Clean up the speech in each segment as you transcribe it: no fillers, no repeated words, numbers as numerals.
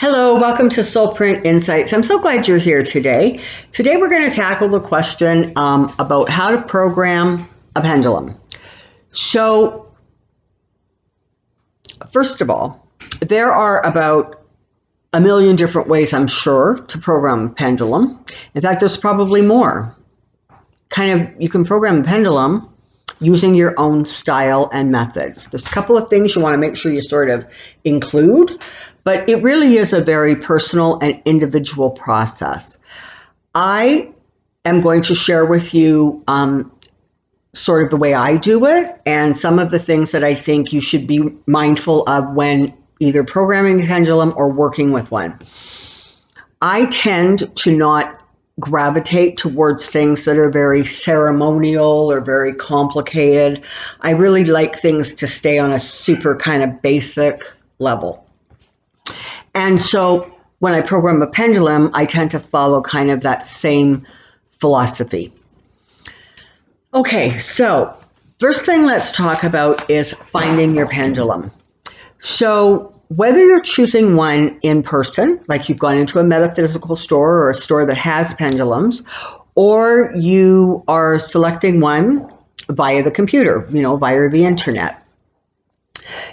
Hello, welcome to Soulprint Insights. I'm so glad you're here today. Today we're going to tackle the question about how to program a pendulum. So, first of all, there are about a million different ways, I'm sure, to program a pendulum. In fact, there's probably more. You can program a pendulum using your own style and methods. There's a couple of things you want to make sure you sort of include, but it really is a very personal and individual process. I am going to share with you sort of the way I do it and some of the things that I think you should be mindful of when either programming a pendulum or working with one. I tend to not gravitate towards things that are very ceremonial or very complicated. I really like things to stay on a super kind of basic level. And so when I program a pendulum, I tend to follow kind of that same philosophy. Okay, so first thing let's talk about is finding your pendulum. So whether you're choosing one in person, like you've gone into a metaphysical store or a store that has pendulums, or you are selecting one via the computer, via the internet,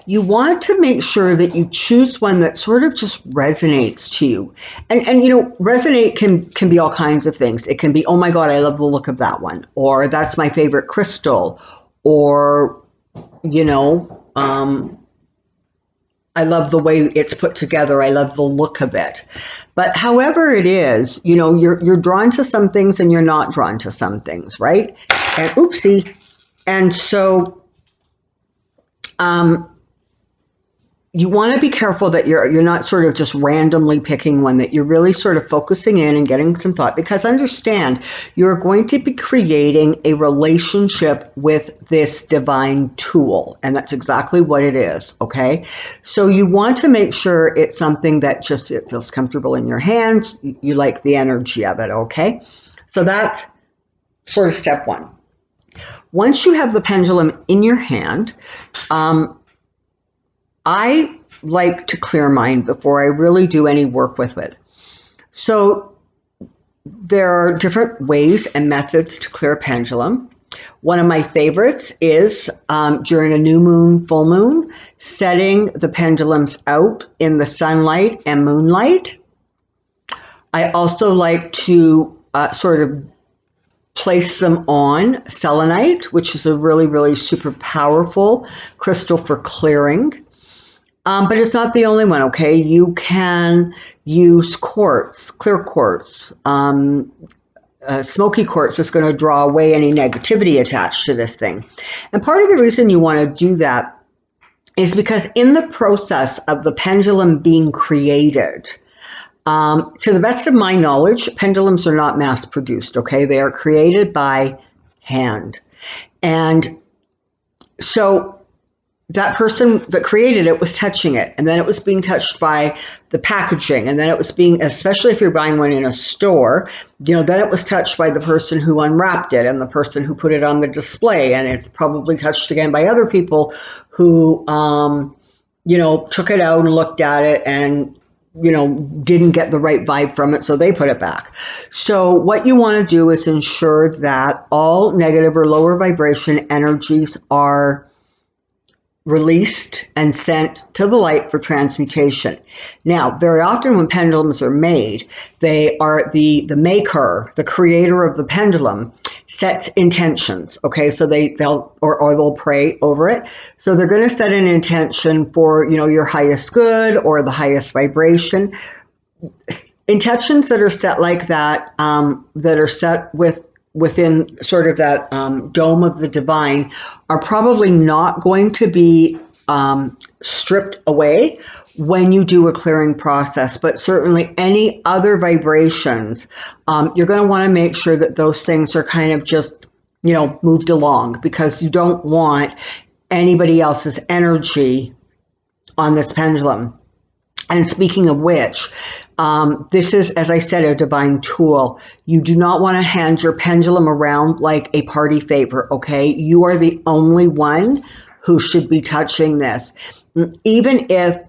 you want to make sure that you choose one that sort of just resonates to you. And resonate can be all kinds of things. It can be, oh my God, I love the look of that one, or that's my favorite crystal, or, I love the way it's put together. I love the look of it. But however it is, you're drawn to some things and you're not drawn to some things, right? And oopsie. And so you want to be careful that you're not sort of just randomly picking one, that you're really sort of focusing in and getting some thought, because understand you're going to be creating a relationship with this divine tool, and that's exactly what it is, okay? So you want to make sure it's something that it feels comfortable in your hands, you like the energy of it, okay? So that's sort of step one. Once you have the pendulum in your hand, I like to clear mine before I really do any work with it. So there are different ways and methods to clear a pendulum. One of my favorites is during a new moon, full moon, setting the pendulums out in the sunlight and moonlight. I also like to sort of place them on selenite, which is a really, really super powerful crystal for clearing. But it's not the only one, okay? You can use quartz, clear quartz, smoky quartz that's going to draw away any negativity attached to this thing. And part of the reason you want to do that is because in the process of the pendulum being created, to the best of my knowledge, pendulums are not mass produced, okay? They are created by hand. And so that person that created it was touching it, and then it was being touched by the packaging, and then it was being, especially if you're buying one in a store, then it was touched by the person who unwrapped it and the person who put it on the display, and it's probably touched again by other people who, took it out and looked at it and didn't get the right vibe from it, so they put it back. So what you want to do is ensure that all negative or lower vibration energies are released and sent to the light for transmutation. Now, very often when pendulums are made, they are the maker, the creator of the pendulum, sets intentions. Okay, so they'll pray over it. So they're going to set an intention for your highest good or the highest vibration. Intentions that are set like that, that are set within sort of that dome of the divine, are probably not going to be stripped away when you do a clearing process, but certainly any other vibrations, you're going to want to make sure that those things are kind of just, moved along, because you don't want anybody else's energy on this pendulum. And speaking of which, this is, as I said, a divine tool. You do not want to hand your pendulum around like a party favor, okay? You are the only one who should be touching this. Even if,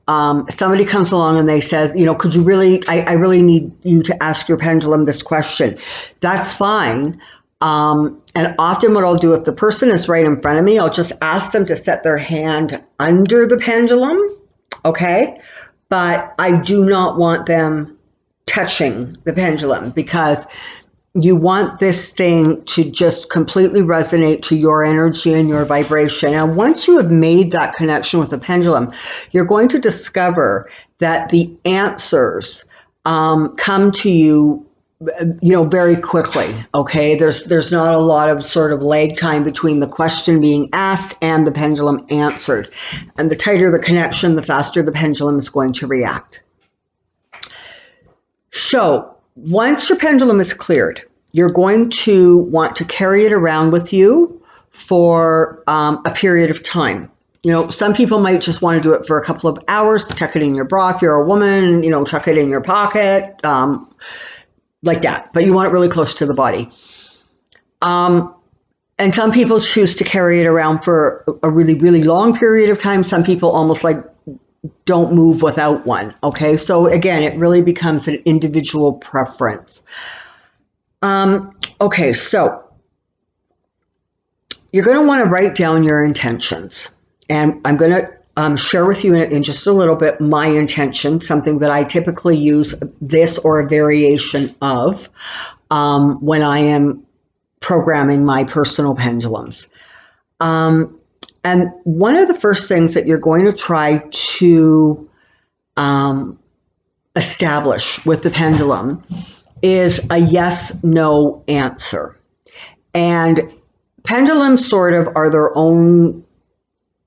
somebody comes along and they says, you know, could you really, I really need you to ask your pendulum this question. That's fine. And often what I'll do, if the person is right in front of me, I'll just ask them to set their hand under the pendulum. Okay. But I do not want them touching the pendulum, because you want this thing to just completely resonate to your energy and your vibration. And once you have made that connection with the pendulum, you're going to discover that the answers come to you, you know, very quickly. Okay, there's not a lot of sort of lag time between the question being asked and the pendulum answered. And the tighter the connection, the faster the pendulum is going to react. So once your pendulum is cleared, you're going to want to carry it around with you for a period of time. You know, some people might just want to do it for a couple of hours, tuck it in your bra if you're a woman, you know, tuck it in your pocket, like that. But you want it really close to the body. And some people choose to carry it around for a really, really long period of time. Some people almost like don't move without one. Okay, so again, it really becomes an individual preference. Okay, so you're going to want to write down your intentions, and I'm going to share with you in just a little bit my intention, something that I typically use this or a variation of when I am programming my personal pendulums. And one of the first things that you're going to try to establish with the pendulum is a yes-no answer. And pendulums sort of are their own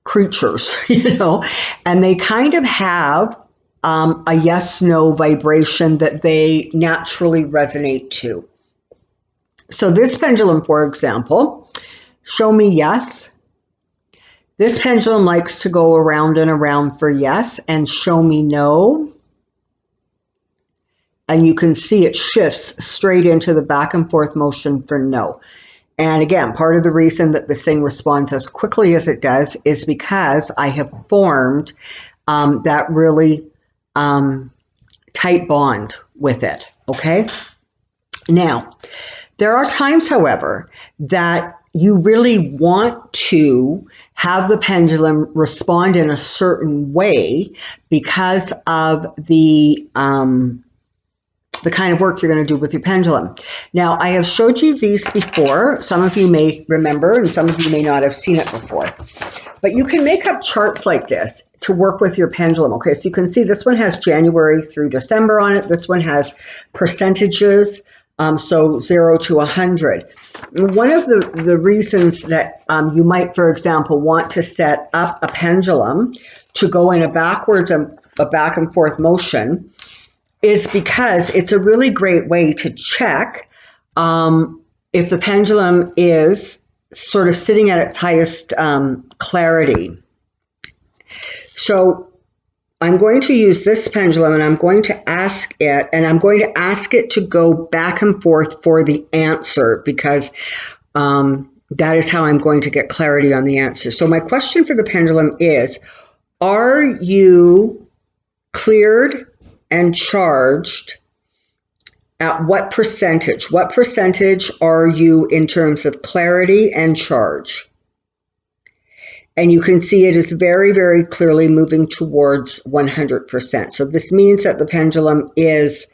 creatures, you know, and they kind of have a yes-no vibration that they naturally resonate to. So this pendulum, for example, show me yes. This pendulum likes to go around and around for yes, and show me no. And you can see it shifts straight into the back and forth motion for no. And again, part of the reason that this thing responds as quickly as it does is because I have formed that really tight bond with it, okay? Now, there are times, however, that you really want to have the pendulum respond in a certain way because of the kind of work you're going to do with your pendulum. Now, I have showed you these before. Some of you may remember, and some of you may not have seen it before. But you can make up charts like this to work with your pendulum. Okay, so you can see this one has January through December on it. This one has percentages, so 0 to 100. One of the reasons that you might, for example, want to set up a pendulum to go in a backwards and a back and forth motion is because it's a really great way to check if the pendulum is sort of sitting at its highest clarity. So I'm going to use this pendulum and I'm going to ask it, and I'm going to ask it to go back and forth for the answer, because that is how I'm going to get clarity on the answer. So my question for the pendulum is, are you cleared and charged at what percentage? What percentage are you in terms of clarity and charge? And you can see it is very, very clearly moving towards 100%. So this means that the pendulum is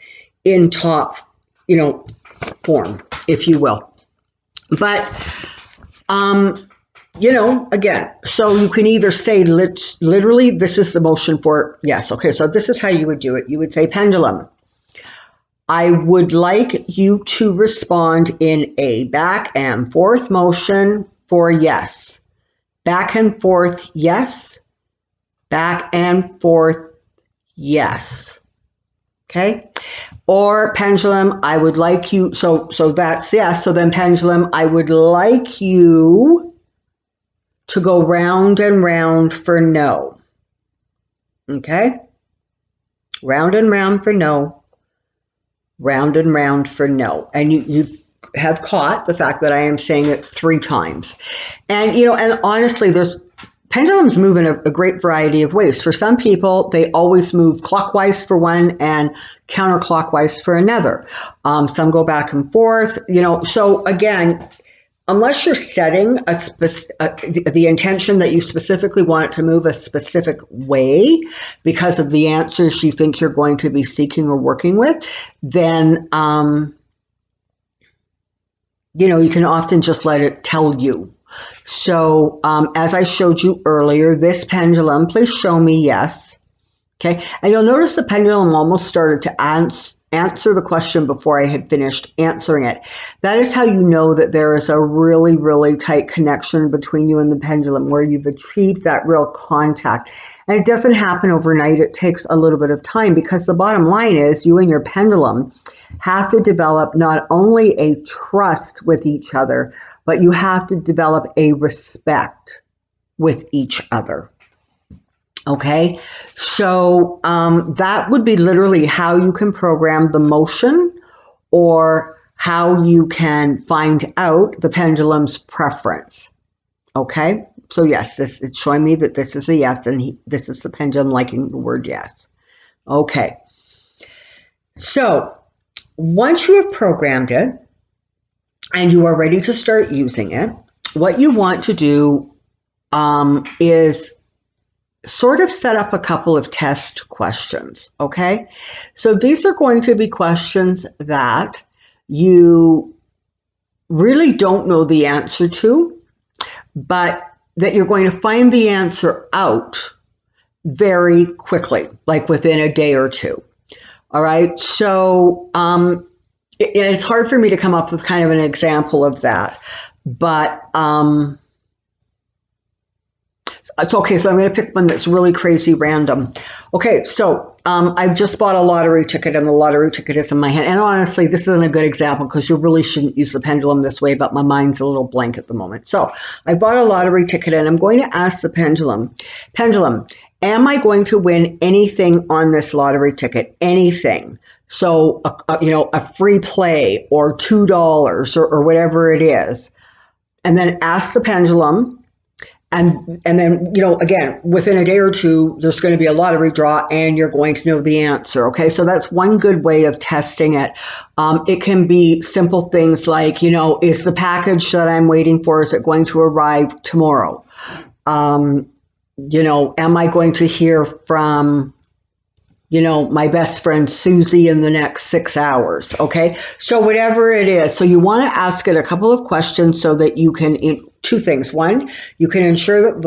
in top, you know, form, if you will. But, you know, again, so you can either say literally, this is the motion for yes. Okay, so this is how you would do it. You would say, pendulum, I would like you to respond in a back and forth motion for yes. Back and forth, yes. Back and forth, yes. Okay? Or pendulum, I would like you, so that's yes. So then pendulum, I would like you to go round and round for no. Okay? Round and round for no. Round and round for no. And you have caught the fact that I am saying it 3 times. And, you know, and honestly, there's pendulums move in a great variety of ways. For some people, they always move clockwise for one and counterclockwise for another. Some go back and forth, So again, unless you're setting the intention that you specifically want it to move a specific way because of the answers you think you're going to be seeking or working with, then, you can often just let it tell you. So as I showed you earlier, this pendulum, please show me yes. Okay, and you'll notice the pendulum almost started to answer the question before I had finished answering it. That is how you know that there is a really, really tight connection between you and the pendulum, where you've achieved that real contact. And it doesn't happen overnight. It takes a little bit of time, because the bottom line is you and your pendulum have to develop not only a trust with each other, but you have to develop a respect with each other. Okay, so that would be literally how you can program the motion, or how you can find out the pendulum's preference. Okay, so yes, it's showing me that this is a yes, and this is the pendulum liking the word yes. Okay, so once you have programmed it and you are ready to start using it, what you want to do is sort of set up a couple of test questions, okay? So these are going to be questions that you really don't know the answer to, but that you're going to find the answer out very quickly, like within a day or two. All right, so it's hard for me to come up with kind of an example of that, but it's okay. So I'm going to pick one that's really crazy random. Okay, so I've just bought a lottery ticket, and the lottery ticket is in my hand. And honestly, this isn't a good example because you really shouldn't use the pendulum this way, but my mind's a little blank at the moment. So I bought a lottery ticket, and I'm going to ask the pendulum, am I going to win anything on this lottery ticket? Anything. So, a free play or $2 or whatever it is. And then ask the pendulum. And then, again, within a day or two, there's going to be a lottery draw and you're going to know the answer. Okay, so that's one good way of testing it. It can be simple things like, is the package that I'm waiting for, is it going to arrive tomorrow? Am I going to hear from, my best friend Susie in the next 6 hours? Okay, so whatever it is. So you want to ask it a couple of questions so that you can, two things. One, you can ensure that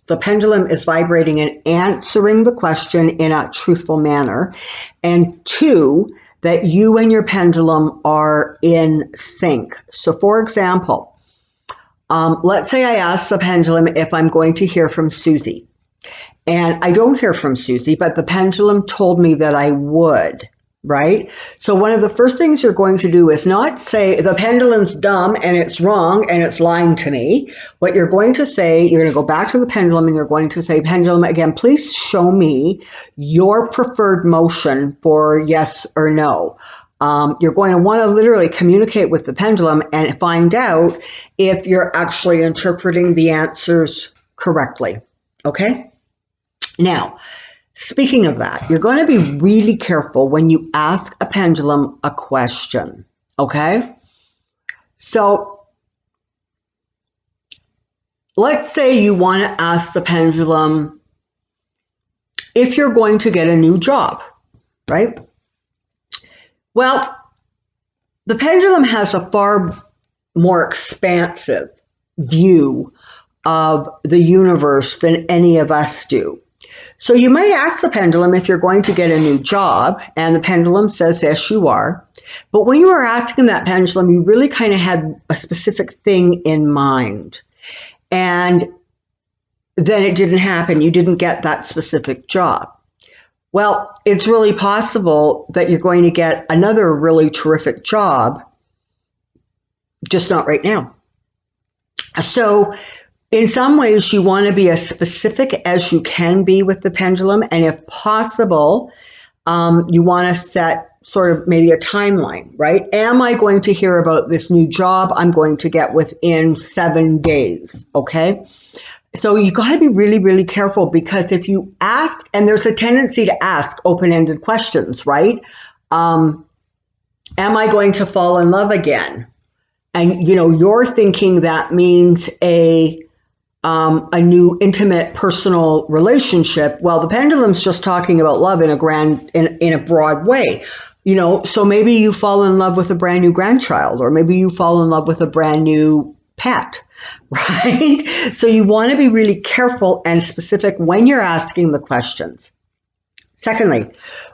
the pendulum is vibrating and answering the question in a truthful manner. And two, that you and your pendulum are in sync. So for example, let's say I ask the pendulum if I'm going to hear from Susie. And I don't hear from Susie, but the pendulum told me that I would, right? So one of the first things you're going to do is not say the pendulum's dumb and it's wrong and it's lying to me. What you're going to say, you're going to go back to the pendulum and you're going to say, pendulum, again, please show me your preferred motion for yes or no. You're going to want to literally communicate with the pendulum and find out if you're actually interpreting the answers correctly, okay? Now, speaking of that, you're going to be really careful when you ask a pendulum a question, okay? So, let's say you want to ask the pendulum if you're going to get a new job, right? Well, the pendulum has a far more expansive view of the universe than any of us do. So you might ask the pendulum if you're going to get a new job, and the pendulum says, yes, you are. But when you were asking that pendulum, you really kind of had a specific thing in mind. And then it didn't happen. You didn't get that specific job. Well, it's really possible that you're going to get another really terrific job, just not right now. So in some ways, you want to be as specific as you can be with the pendulum, and if possible, you want to set sort of maybe a timeline, right? Am I going to hear about this new job I'm going to get within 7 days? Okay. So you got to be really, really careful, because if you ask, and there's a tendency to ask open-ended questions, right? Am I going to fall in love again? And, you're thinking that means a new intimate personal relationship. Well, the pendulum's just talking about love in a broad way. So maybe you fall in love with a brand new grandchild, or maybe you fall in love with a brand new pet, right? So you want to be really careful and specific when you're asking the questions. Secondly,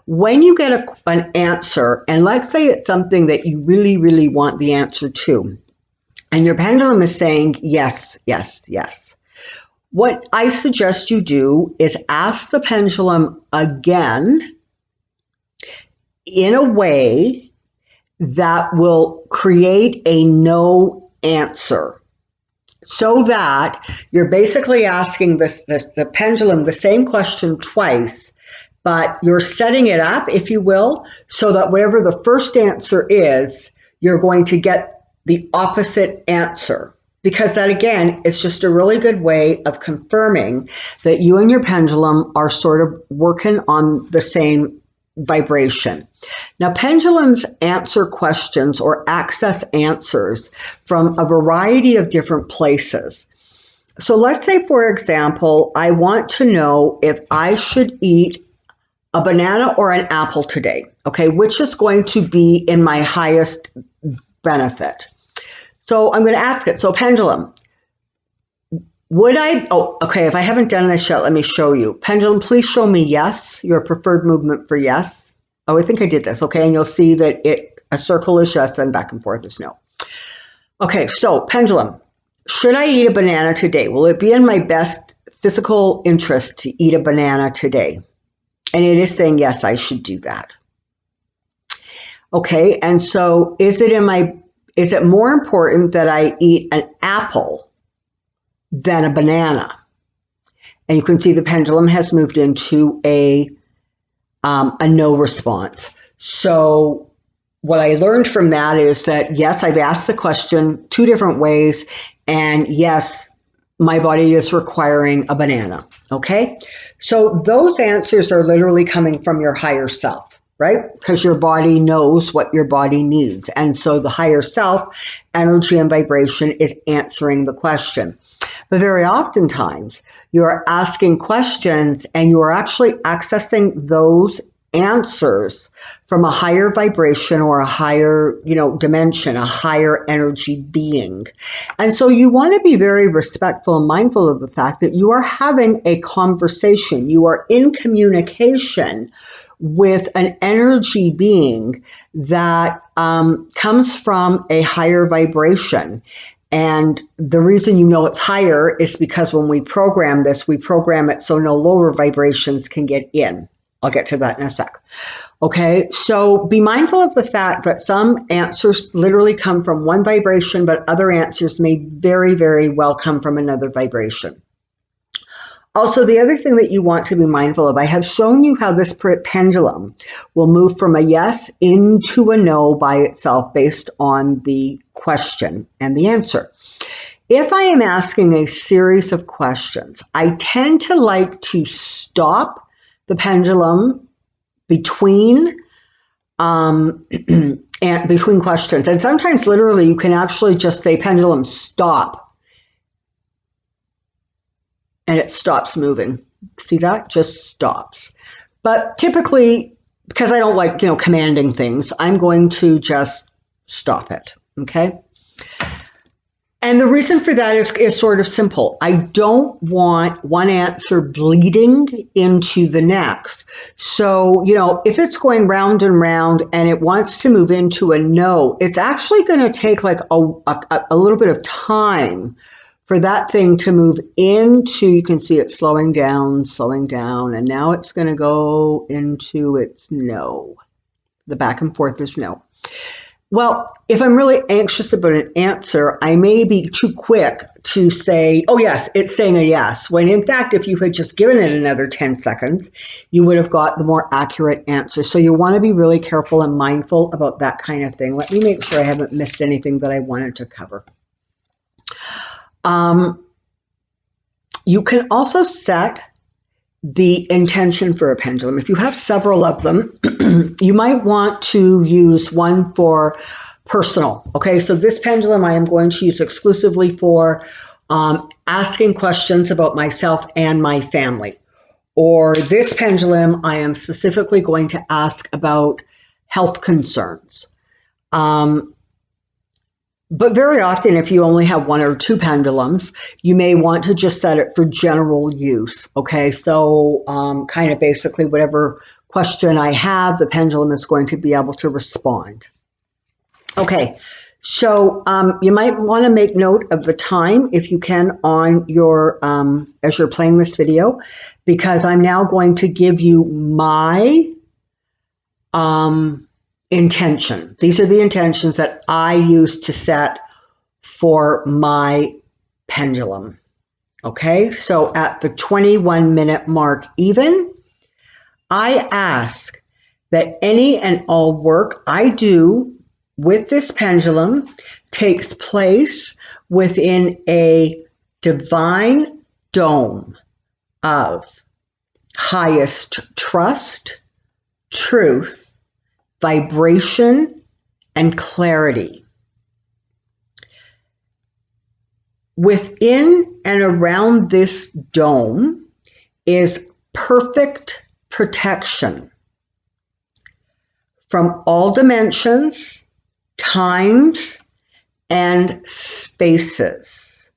when you get an answer, and let's say it's something that you really, really want the answer to, and your pendulum is saying yes, yes, yes. What I suggest you do is ask the pendulum again in a way that will create a no answer, so that you're basically asking the pendulum the same question twice, but you're setting it up, if you will, so that whatever the first answer is, you're going to get the opposite answer. Because that, again, is just a really good way of confirming that you and your pendulum are sort of working on the same vibration. Now, pendulums answer questions or access answers from a variety of different places. So let's say, for example, I want to know if I should eat a banana or an apple today. Okay, which is going to be in my highest benefit? So I'm going to ask it. So pendulum, if I haven't done this yet, let me show you. Pendulum, please show me yes, your preferred movement for yes. Oh, I think I did this. Okay, and you'll see that a circle is yes and back and forth is no. Okay, so pendulum, should I eat a banana today? Will it be in my best physical interest to eat a banana today? And it is saying, yes, I should do that. Okay, and so is it more important that I eat an apple than a banana? And you can see the pendulum has moved into a no response. So what I learned from that is that, yes, I've asked the question 2 different ways, and yes, my body is requiring a banana, okay? So those answers are literally coming from your higher self, right? Because your body knows what your body needs. And so the higher self, energy and vibration, is answering the question. But very oftentimes, you're asking questions and you are actually accessing those answers from a higher vibration or a higher, dimension, a higher energy being. And so you want to be very respectful and mindful of the fact that you are having a conversation. You are in communication with an energy being that comes from a higher vibration. And the reason you know it's higher is because when we program this, we program it so no lower vibrations can get in. I'll get to that in a sec. Okay, so be mindful of the fact that some answers literally come from one vibration, but other answers may very, very well come from another vibration. Also, the other thing that you want to be mindful of, I have shown you how this pendulum will move from a yes into a no by itself based on the question and the answer. If I am asking a series of questions, I tend to like to stop the pendulum between and between questions. And sometimes literally you can actually just say, pendulum, stop. And it stops moving. See that? Just stops. But typically, because I don't like, commanding things, I'm going to just stop it. Okay? And the reason for that is sort of simple. I don't want one answer bleeding into the next. So, if it's going round and round and it wants to move into a no, it's actually going to take like a little bit of time for that thing to move into, you can see it slowing down, and now it's going to go into its no. The back and forth is no. Well, if I'm really anxious about an answer, I may be too quick to say, oh, yes, it's saying a yes. When in fact, if you had just given it another 10 seconds, you would have got the more accurate answer. So you want to be really careful and mindful about that kind of thing. Let me make sure I haven't missed anything that I wanted to cover. You can also set the intention for a pendulum. If you have several of them, you might want to use one for personal. Okay, so this pendulum I am going to use exclusively for asking questions about myself and my family. Or this pendulum I am specifically going to ask about health concerns. But very often, if you only have one or two pendulums, you may want to just set it for general use. Okay, so kind of basically whatever question I have, the pendulum is going to be able to respond. Okay, so you might want to make note of the time, if you can, on your as you're playing this video, because I'm now going to give you my intention. These are the intentions that I use to set for my pendulum. Okay, so at the 21-minute mark even, I ask that any and all work I do with this pendulum takes place within a divine dome of highest trust, truth, vibration, and clarity. Within and around this dome is perfect protection from all dimensions, times, and spaces.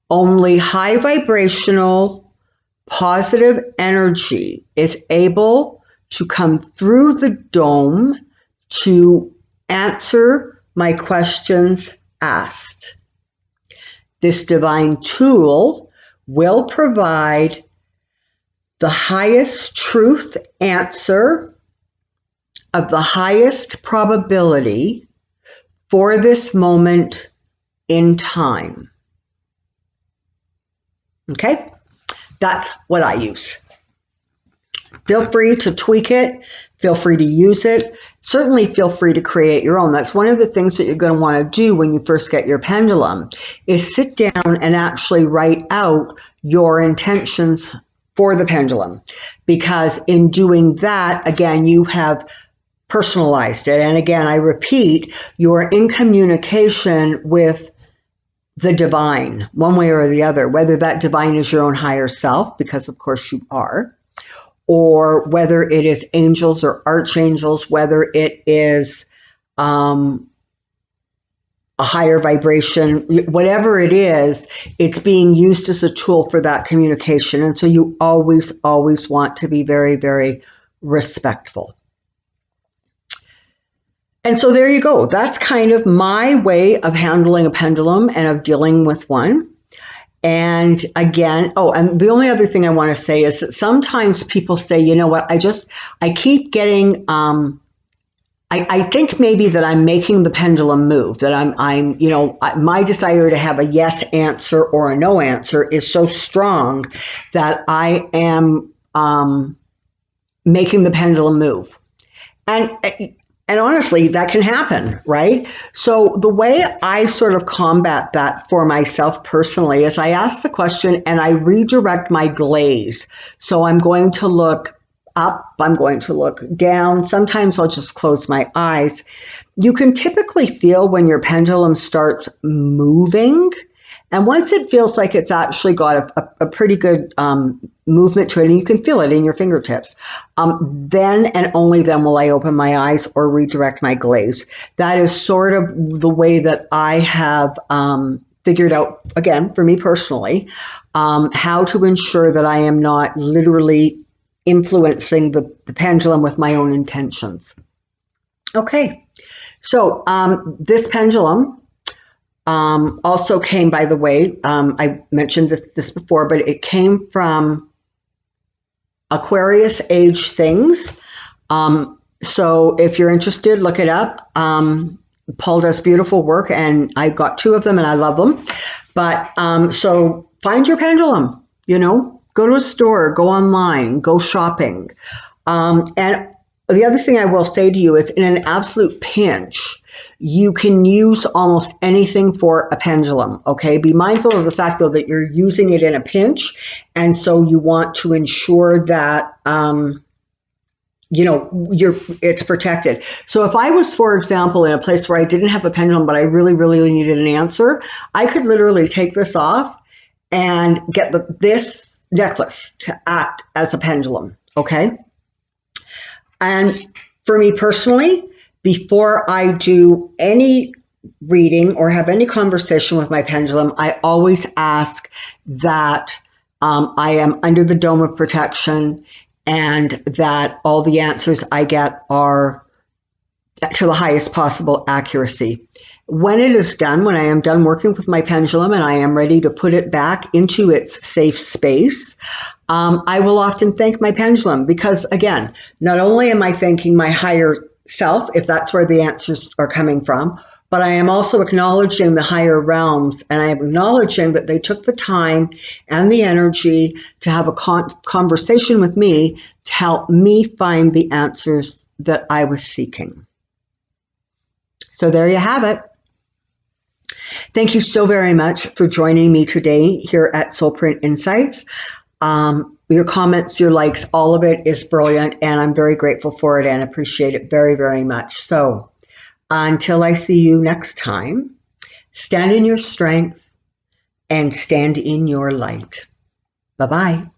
Only high vibrational, positive energy is able to come through the dome to answer my questions asked. This divine tool will provide the highest truth answer of the highest probability for this moment in time. Okay, that's what I use. Feel free to tweak it. Feel free to use it. Certainly feel free to create your own. That's one of the things that you're going to want to do when you first get your pendulum, is sit down and actually write out your intentions for the pendulum. Because in doing that, again, you have personalized it. And again, I repeat, you're in communication with the divine, one way or the other, whether that divine is your own higher self, because of course you are, or whether it is angels or archangels, whether it is a higher vibration, whatever it is, it's being used as a tool for that communication. And so you always, always want to be very, very respectful. And so there you go. That's kind of my way of handling a pendulum and of dealing with one. And again, and the only other thing I want to say is that sometimes people say, you know what, I keep getting, I think maybe that I'm making the pendulum move, that I'm, you know, my desire to have a yes answer or a no answer is so strong that I am making the pendulum move. And honestly, that can happen, right? So the way I sort of combat that for myself personally is I ask the question and I redirect my gaze. So I'm going to look up, I'm going to look down. Sometimes I'll just close my eyes. You can typically feel when your pendulum starts moving. And once it feels like it's actually got a pretty good movement to it, and you can feel it in your fingertips, then and only then will I open my eyes or redirect my gaze. That is sort of the way that I have figured out, again, for me personally, how to ensure that I am not literally influencing the pendulum with my own intentions. Okay, so this pendulum also came, by the way, I mentioned this before, but it came from Aquarius age things. So if you're interested, look it up. Paul does beautiful work, and I got 2 of them and I love them. But so find your pendulum, go to a store, go online, go shopping. And the other thing I will say to you is, in an absolute pinch, you can use almost anything for a pendulum, okay? Be mindful of the fact, though, that you're using it in a pinch, and so you want to ensure that it's protected. So if I was, for example, in a place where I didn't have a pendulum, but I really, really needed an answer, I could literally take this off and get this necklace to act as a pendulum, okay? And for me personally, before I do any reading or have any conversation with my pendulum, I always ask that I am under the dome of protection, and that all the answers I get are to the highest possible accuracy. When it is done, when I am done working with my pendulum and I am ready to put it back into its safe space, I will often thank my pendulum, because, again, not only am I thanking my higher self, if that's where the answers are coming from, but I am also acknowledging the higher realms, and I am acknowledging that they took the time and the energy to have a conversation with me to help me find the answers that I was seeking. So there you have it. Thank you so very much for joining me today here at Soulprint Insights. Your comments, your likes, all of it is brilliant, and I'm very grateful for it and appreciate it very, very much. So until I see you next time, stand in your strength and stand in your light. Bye-bye.